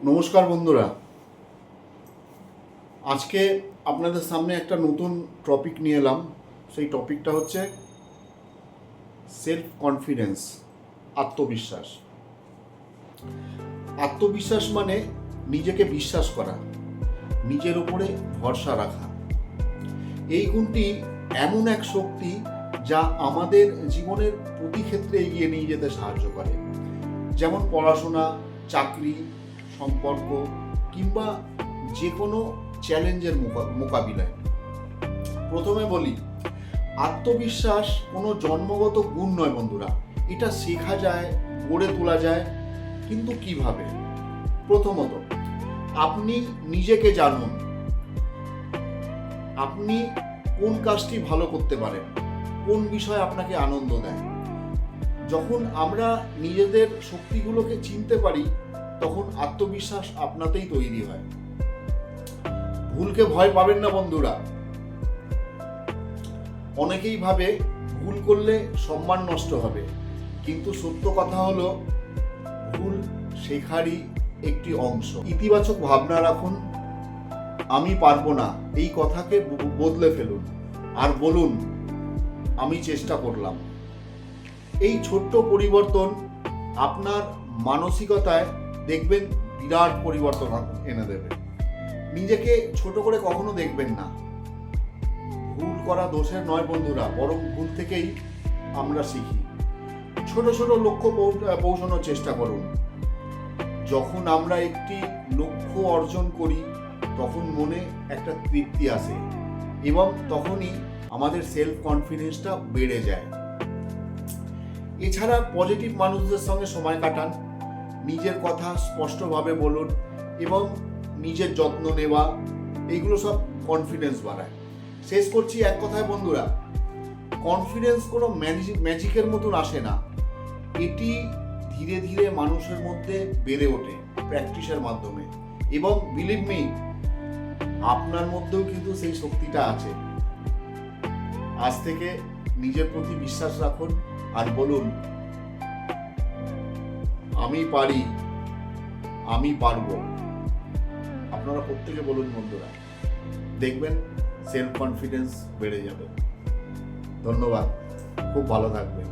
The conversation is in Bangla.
নমস্কার বন্ধুরা, আজকে আপনাদের সামনে একটা নতুন টপিক নিয়ে এলাম। সেই টপিকটা হচ্ছে সেলফ কনফিডেন্স, আত্মবিশ্বাস। আত্মবিশ্বাস মানে নিজেকে বিশ্বাস করা, নিজের উপরে ভরসা রাখা। এই গুণটি এমন এক শক্তি যা আমাদের জীবনের প্রতি ক্ষেত্রে এগিয়ে নিয়ে যেতে সাহায্য করে, যেমন পড়াশোনা, চাকরি, সম্পর্ক কিংবা যে কোনো চ্যালেঞ্জের মোকাবিলায়। প্রথমে বলি, আত্মবিশ্বাস কোনো জন্মগত গুণ নয় বন্ধুরা, এটা শেখা যায়, গড়ে তোলা যায়। কিন্তু কিভাবে? প্রথমত, আপনি নিজেকে জানুন। আপনি কোন কাজটি ভালো করতে পারেন, কোন বিষয় আপনাকে আনন্দ দেয়। যখন আমরা নিজেদের শক্তিগুলোকে চিনতে পারি, তখন আত্মবিশ্বাস আপনাতেই তৈরি হয়। ভুলকে ভয় পাবেন না বন্ধুরা। অনেকেই ভাবে ভুল করলে সম্মান নষ্ট হবে, কিন্তু সত্য কথা হলো ভুল শেখারই একটি অংশ। ইতিবাচক ভাবনা রাখুন। আমি পারবো না এই কথাকে বদলে ফেলুন আর বলুন, আমি চেষ্টা করলাম। এই ছোট্ট পরিবর্তন আপনার মানসিকতায় দেখবেন বিরাট পরিবর্তন এনে দেবে। নিজেকে ছোট করে কখনো দেখবেন না। ভুল করা দোষের নয় বন্ধুরা, বরং ভুল থেকেই আমরা শিখি। ছোট ছোট লক্ষ্য পৌঁছানোর চেষ্টা করুন। যখন আমরা একটি লক্ষ্য অর্জন করি, তখন মনে একটা তৃপ্তি আসে এবং তখনই আমাদের সেলফ কনফিডেন্সটা বেড়ে যায়। এছাড়া পজিটিভ মানুষদের সঙ্গে সময় কাটান, নিজের কথা স্পষ্টভাবে বলুন এবং নিজের যত্ন নেওয়া, এইগুলো সব কনফিডেন্স বাড়ায়। শেষ করছি এক কথায় বন্ধুরা, কনফিডেন্স কোনো ম্যাজিকের মতন আসে না। এটি ধীরে ধীরে মানুষের মধ্যে বেড়ে ওঠে প্র্যাকটিসের মাধ্যমে। এবং বিলিভ মি, আপনার মধ্যেও কিন্তু সেই শক্তিটা আছে। আজ থেকে নিজের প্রতি বিশ্বাস রাখুন আর বলুন, আমি পারি, আমি পারবো। আপনারা প্রত্যেকে বলুন বন্ধুরা, দেখবেন সেলফ কনফিডেন্স বেড়ে যাবে। ধন্যবাদ, খুব ভালো থাকবেন।